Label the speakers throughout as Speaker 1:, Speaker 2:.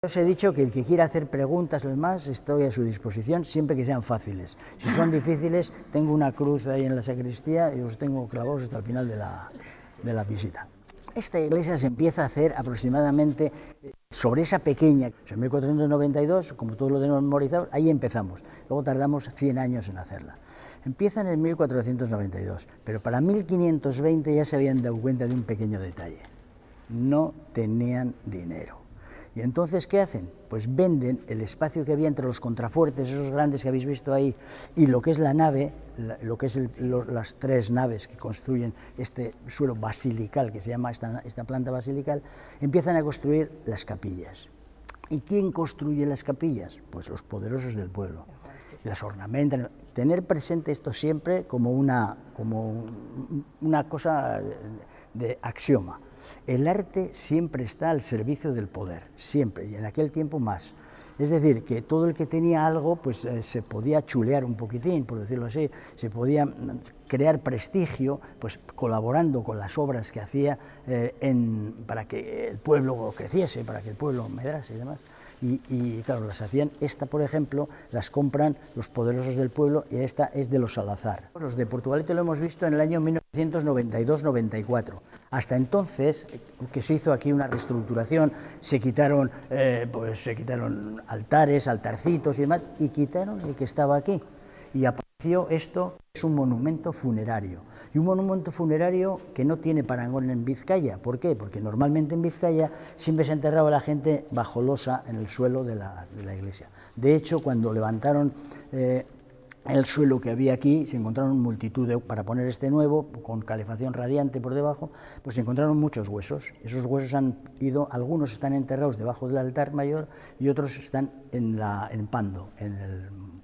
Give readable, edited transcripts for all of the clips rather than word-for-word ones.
Speaker 1: Os he dicho que el que quiera hacer preguntas o demás, estoy a su disposición, siempre que sean fáciles. Si son difíciles, tengo una cruz ahí en la sacristía y os tengo clavados hasta el final de la visita. Esta iglesia se empieza a hacer aproximadamente sobre esa pequeña, en 1492, como todos lo tenemos memorizado, ahí empezamos. Luego tardamos 100 años en hacerla. Empieza en el 1492, pero para 1520 ya se habían dado cuenta de un pequeño detalle. No tenían dinero. Y entonces, ¿qué hacen? Pues venden el espacio que había entre los contrafuertes, esos grandes que habéis visto ahí, y lo que es la nave, lo que es las tres naves que construyen este suelo basilical, que se llama esta planta basilical, empiezan a construir las capillas. ¿Y quién construye las capillas? Pues los poderosos del pueblo. Las ornamentan. Tener presente esto siempre como una cosa de axioma. El arte siempre está al servicio del poder, siempre, y en aquel tiempo más. Es decir, que todo el que tenía algo, pues se podía chulear un poquitín, por decirlo así, se podía crear prestigio, pues colaborando con las obras que hacía para que el pueblo creciese, para que el pueblo medrase y demás. Y claro, las hacían, esta por ejemplo, las compran los poderosos del pueblo y esta es de los Salazar. Los de Portugalete lo hemos visto en el año 1992-94. Hasta entonces, que se hizo aquí una reestructuración, se quitaron altares, altarcitos y demás, y quitaron el que estaba aquí. Y apareció esto, es un monumento funerario. Y un monumento funerario que no tiene parangón en Vizcaya. ¿Por qué? Porque normalmente en Vizcaya siempre se enterraba la gente bajo losa en el suelo de la iglesia. De hecho, cuando levantaron el suelo que había aquí, se encontraron multitud para poner este nuevo, con calefacción radiante por debajo, pues se encontraron muchos huesos. Esos huesos algunos están enterrados debajo del altar mayor y otros están en Pando, en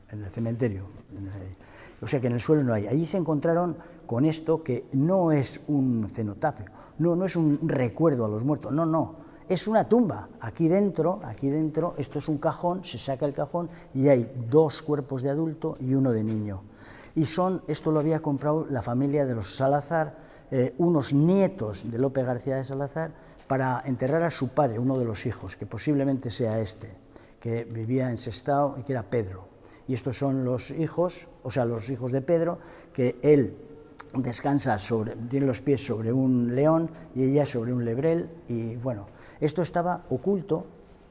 Speaker 1: el cementerio. O sea que en el suelo no hay. Allí se encontraron con esto que no es un cenotafio, no es un recuerdo a los muertos, no. Es una tumba. Aquí dentro, esto es un cajón, se saca el cajón y hay dos cuerpos de adulto y uno de niño. Y esto lo había comprado la familia de los Salazar, unos nietos de Lope García de Salazar, para enterrar a su padre, uno de los hijos, que posiblemente sea este, que vivía en Sestao y que era Pedro. Y estos son los hijos, los hijos de Pedro, que él descansa tiene los pies sobre un león y ella sobre un lebrel, y bueno, esto estaba oculto,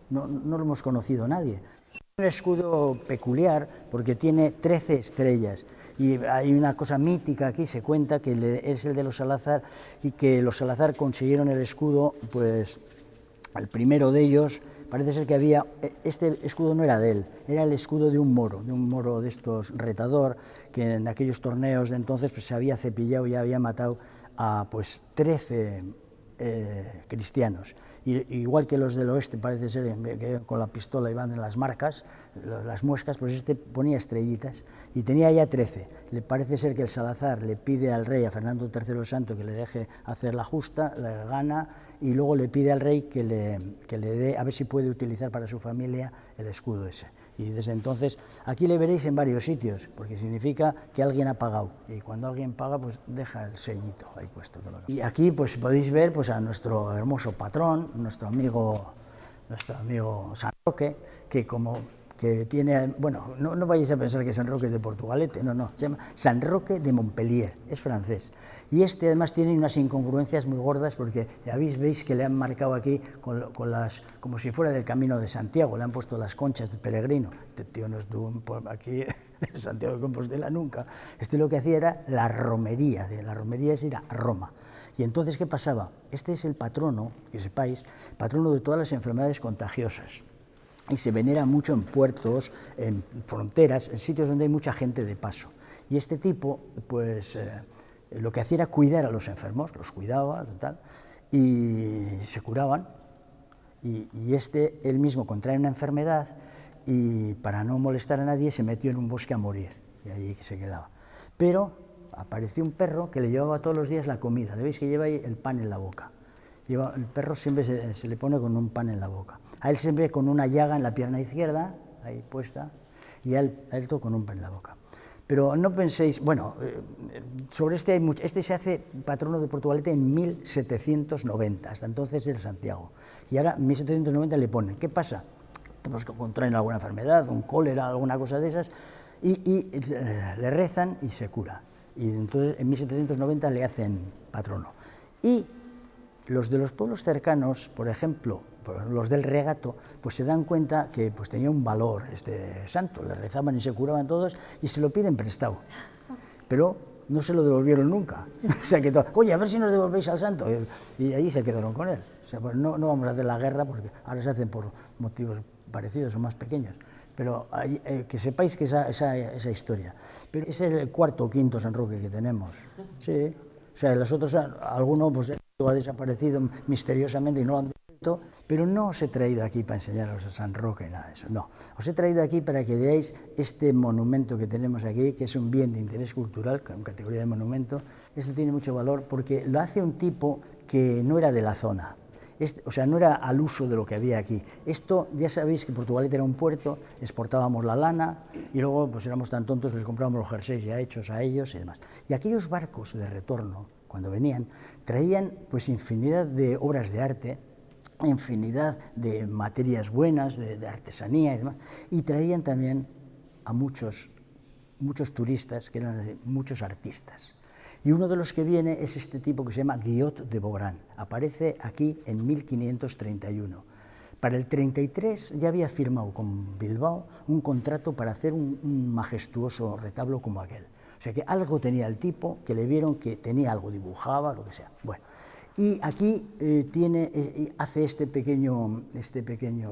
Speaker 1: no lo hemos conocido nadie. Es un escudo peculiar porque tiene 13 estrellas y hay una cosa mítica aquí, se cuenta que es el de los Salazar y que los Salazar consiguieron el escudo, pues el primero de ellos. Parece ser que este escudo no era de él, era el escudo de un moro de estos retador, que en aquellos torneos de entonces pues, se había cepillado y había matado a 13 cristianos. Igual que los del oeste, parece ser que con la pistola iban en las marcas, las muescas, pues este ponía estrellitas y tenía ya 13. Le parece ser que el Salazar le pide al rey, a Fernando III el Santo, que le deje hacer la justa, le gana, y luego le pide al rey que le dé, a ver si puede utilizar para su familia el escudo ese. Y desde entonces, aquí le veréis en varios sitios, porque significa que alguien ha pagado, y cuando alguien paga, pues deja el sellito ahí puesto. Y aquí pues podéis ver pues, a nuestro hermoso patrón, nuestro amigo San Roque, que tiene, bueno, no vayáis a pensar que San Roque es de Portugalete, no, se llama San Roque de Montpellier, es francés. Y este además tiene unas incongruencias muy gordas porque ya veis que le han marcado aquí como si fuera del Camino de Santiago, le han puesto las conchas de peregrino. Este tío no estuvo aquí en Santiago de Compostela nunca. Este lo que hacía era la romería es ir a Roma. Y entonces, ¿qué pasaba? Este es el patrono, que sepáis, patrono de todas las enfermedades contagiosas. Y se venera mucho en puertos, en fronteras, en sitios donde hay mucha gente de paso. Y este tipo, pues, lo que hacía era cuidar a los enfermos, los cuidaba, tal, y se curaban. Y él mismo contrae una enfermedad y para no molestar a nadie se metió en un bosque a morir, y allí se quedaba. Pero apareció un perro que le llevaba todos los días la comida. Le veis que lleva ahí el pan en la boca. El perro siempre se le pone con un pan en la boca. A él siempre con una llaga en la pierna izquierda, ahí puesta, y a él todo con un pan en la boca. Pero no penséis, bueno, sobre este se hace patrono de Portugalete en 1790, hasta entonces el Santiago. Y ahora en 1790 le ponen, ¿qué pasa? pues, que contraen alguna enfermedad, un cólera, alguna cosa de esas, y le rezan y se cura. Y entonces en 1790 le hacen patrono. Y los de los pueblos cercanos, por ejemplo, los del Regato, pues se dan cuenta que pues, tenía un valor este santo, le rezaban y se curaban todos y se lo piden prestado. Pero no se lo devolvieron nunca. O sea que, oye, a ver si nos devolvéis al santo. Y ahí se quedaron con él. O sea, pues no vamos a hacer la guerra porque ahora se hacen por motivos parecidos o más pequeños. Pero que sepáis que esa historia. Pero ese es el cuarto o quinto San Roque que tenemos. Sí. O sea, los otros, alguno pues ha desaparecido misteriosamente y no lo han devuelto, pero no os he traído aquí para enseñaros a San Roque, nada de eso, no. Os he traído aquí para que veáis este monumento que tenemos aquí, que es un bien de interés cultural, con categoría de monumento. Esto tiene mucho valor porque lo hace un tipo que no era de la zona. O sea, no era al uso de lo que había aquí. Esto, ya sabéis que Portugalete era un puerto, exportábamos la lana y luego pues éramos tan tontos que les comprábamos los jerseys ya hechos a ellos y demás. Y aquellos barcos de retorno, cuando venían, traían pues infinidad de obras de arte, infinidad de materias buenas, de artesanía y demás, y traían también a muchos turistas, que eran muchos artistas. Y uno de los que viene es este tipo que se llama Guillot de Beaugrand. Aparece aquí en 1531. Para el 33 ya había firmado con Bilbao un contrato para hacer un majestuoso retablo como aquel. O sea que algo tenía el tipo, que le vieron que tenía algo, dibujaba, lo que sea. Bueno, y aquí hace este pequeño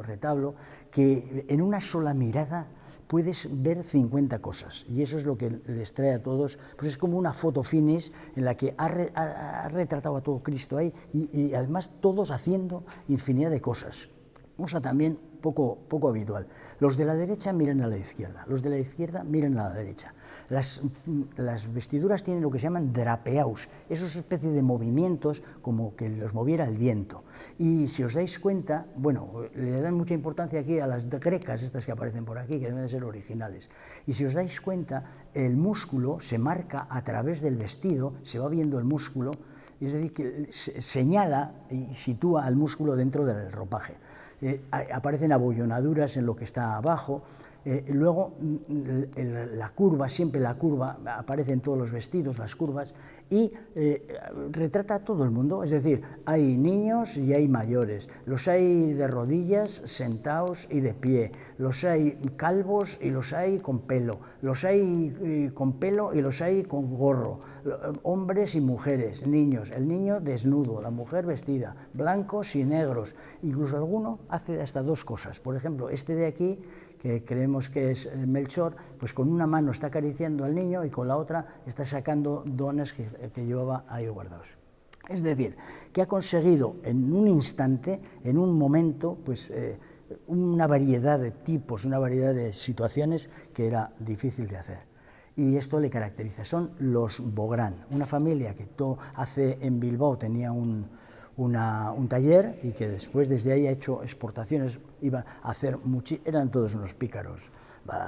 Speaker 1: retablo que en una sola mirada puedes ver 50 cosas, y eso es lo que les trae a todos, pues es como una foto finish en la que ha retratado a todo Cristo ahí, y además todos haciendo infinidad de cosas, cosa también poco habitual. Los de la derecha miran a la izquierda, los de la izquierda miran a la derecha. Las vestiduras tienen lo que se llaman drapeaus, esos especie de movimientos como que los moviera el viento. Y si os dais cuenta, bueno, le dan mucha importancia aquí a las grecas, estas que aparecen por aquí, que deben de ser originales. Y si os dais cuenta, el músculo se marca a través del vestido, se va viendo el músculo, es decir, que señala y sitúa al músculo dentro del ropaje. Aparecen abollonaduras en lo que está abajo. Luego la curva, siempre la curva, aparece en todos los vestidos, las curvas, y retrata a todo el mundo, es decir, hay niños y hay mayores, los hay de rodillas, sentados y de pie, los hay calvos y los hay con pelo, los hay con pelo y los hay con gorro, hombres y mujeres, niños, el niño desnudo, la mujer vestida, blancos y negros, incluso alguno hace hasta dos cosas, por ejemplo, este de aquí, que creemos que es Melchor, pues con una mano está acariciando al niño y con la otra está sacando dones que llevaba ahí guardados. Es decir, que ha conseguido en un instante, en un momento, pues una variedad de tipos, una variedad de situaciones que era difícil de hacer. Y esto le caracteriza. Son los Beaugrand, una familia que hace en Bilbao, tenía un taller y que después desde ahí ha hecho exportaciones, iba a hacer eran todos unos pícaros,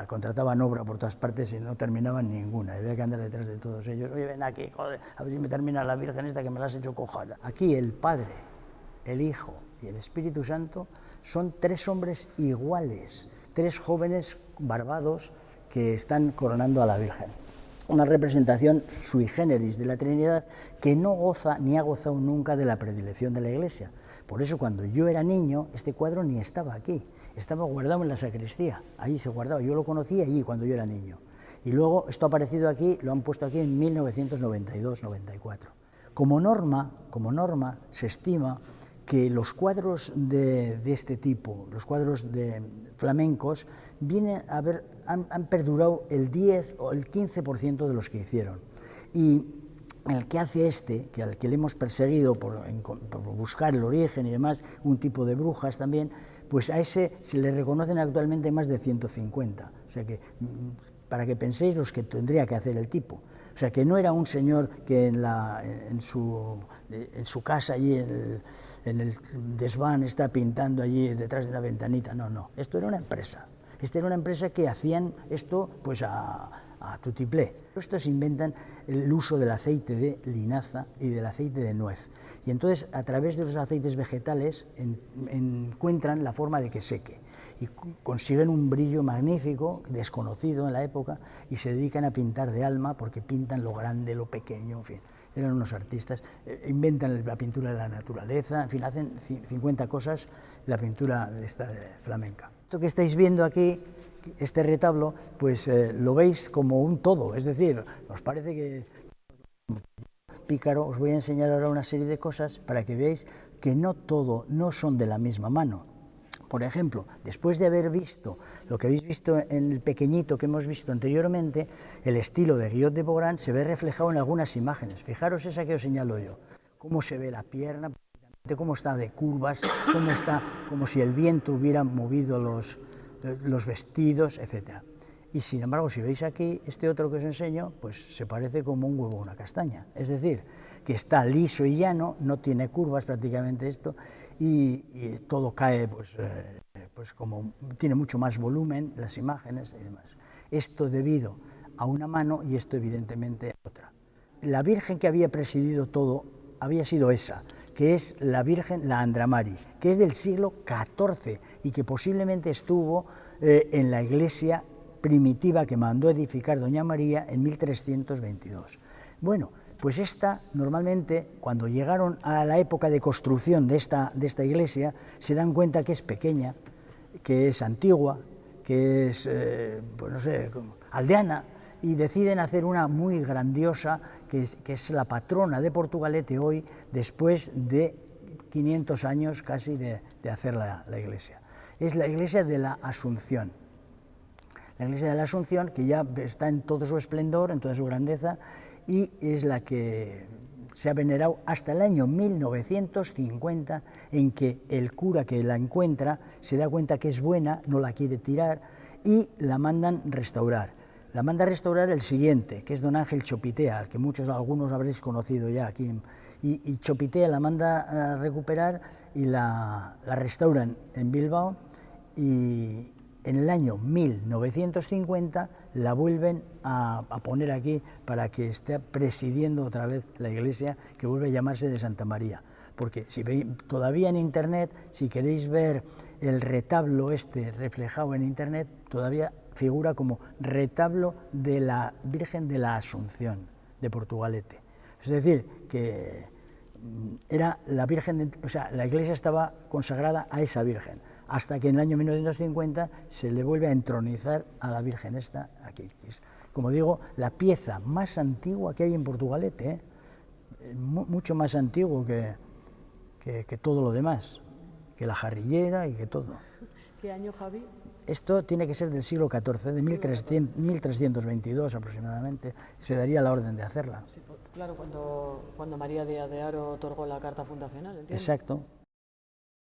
Speaker 1: contrataban obra por todas partes y no terminaban ninguna, y había que andar detrás de todos ellos, oye, ven aquí, joder, a ver si me termina la Virgen esta que me la has hecho cojada. Aquí el Padre, el Hijo y el Espíritu Santo son tres hombres iguales, tres jóvenes barbados que están coronando a la Virgen. Una representación sui generis de la Trinidad que no goza ni ha gozado nunca de la predilección de la Iglesia. Por eso cuando yo era niño, este cuadro ni estaba aquí, estaba guardado en la sacristía, allí se guardaba, yo lo conocí allí cuando yo era niño. Y luego esto ha aparecido aquí, lo han puesto aquí en 1992-94. Como norma se estima que los cuadros de este tipo, los cuadros de flamencos, han perdurado el 10 o el 15% de los que hicieron. Y el que hace que al que le hemos perseguido por buscar el origen y demás, un tipo de brujas también, pues a ese se le reconocen actualmente más de 150. O sea que, para que penséis los que tendría que hacer el tipo. O sea, que no era un señor que en su casa, allí en el desván, está pintando allí detrás de la ventanita. No. Esto era una empresa. Esta era una empresa que hacían esto pues a tutiplé. Estos inventan el uso del aceite de linaza y del aceite de nuez. Y entonces, a través de los aceites vegetales, encuentran la forma de que seque. y consiguen un brillo magnífico, desconocido en la época, y se dedican a pintar de alma porque pintan lo grande, lo pequeño, en fin. Eran unos artistas, inventan la pintura de la naturaleza, en fin, hacen 50 cosas la pintura esta flamenca. Esto que estáis viendo aquí, este retablo, pues lo veis como un todo, es decir, os parece que pícaro. Os voy a enseñar ahora una serie de cosas para que veáis que no son de la misma mano. Por ejemplo, después de haber visto lo que habéis visto en el pequeñito que hemos visto anteriormente, el estilo de Guillot de Beaugrand se ve reflejado en algunas imágenes. Fijaros esa que os señalo yo, cómo se ve la pierna, cómo está de curvas, cómo está como si el viento hubiera movido los vestidos, etc. Y sin embargo, si veis aquí, este otro que os enseño, pues se parece como un huevo a una castaña. Es decir, que está liso y llano, no tiene curvas prácticamente esto, y todo cae, pues como tiene mucho más volumen, las imágenes y demás. Esto debido a una mano y esto evidentemente a otra. La Virgen que había presidido todo había sido esa, que es la Virgen, la Andramari, que es del siglo XIV y que posiblemente estuvo en la iglesia primitiva que mandó edificar doña María en 1322. Bueno, pues esta, normalmente, cuando llegaron a la época de construcción de esta iglesia, se dan cuenta que es pequeña, que es antigua, que es, pues no sé, aldeana, y deciden hacer una muy grandiosa, que es la patrona de Portugalete hoy, después de 500 años casi de hacer la iglesia. Es la iglesia de la Asunción. La iglesia de la Asunción, que ya está en todo su esplendor, en toda su grandeza, y es la que se ha venerado hasta el año 1950, en que el cura que la encuentra se da cuenta que es buena, no la quiere tirar, y la mandan restaurar. La manda a restaurar el siguiente, que es don Ángel Chopitea, al que algunos habréis conocido ya aquí, y Chopitea la manda a recuperar y la restauran en Bilbao, y en el año 1950 la vuelven a poner aquí para que esté presidiendo otra vez la iglesia, que vuelve a llamarse de Santa María. Porque si veis todavía en internet, si queréis ver el retablo este reflejado en internet, todavía figura como retablo de la Virgen de la Asunción de Portugalete. Es decir, que era la Virgen, o sea, la iglesia estaba consagrada a esa Virgen, hasta que en el año 1950 se le vuelve a entronizar a la Virgen esta aquí, que es, como digo, la pieza más antigua que hay en Portugalete, mucho más antiguo que todo lo demás, que la jarrillera y que todo.
Speaker 2: ¿Qué año, Javi?
Speaker 1: Esto tiene que ser del siglo XIV, de 1322 aproximadamente, se daría la orden de hacerla.
Speaker 2: Sí, claro, cuando María Díaz de Haro otorgó la carta fundacional, ¿entiendes?
Speaker 1: Exacto.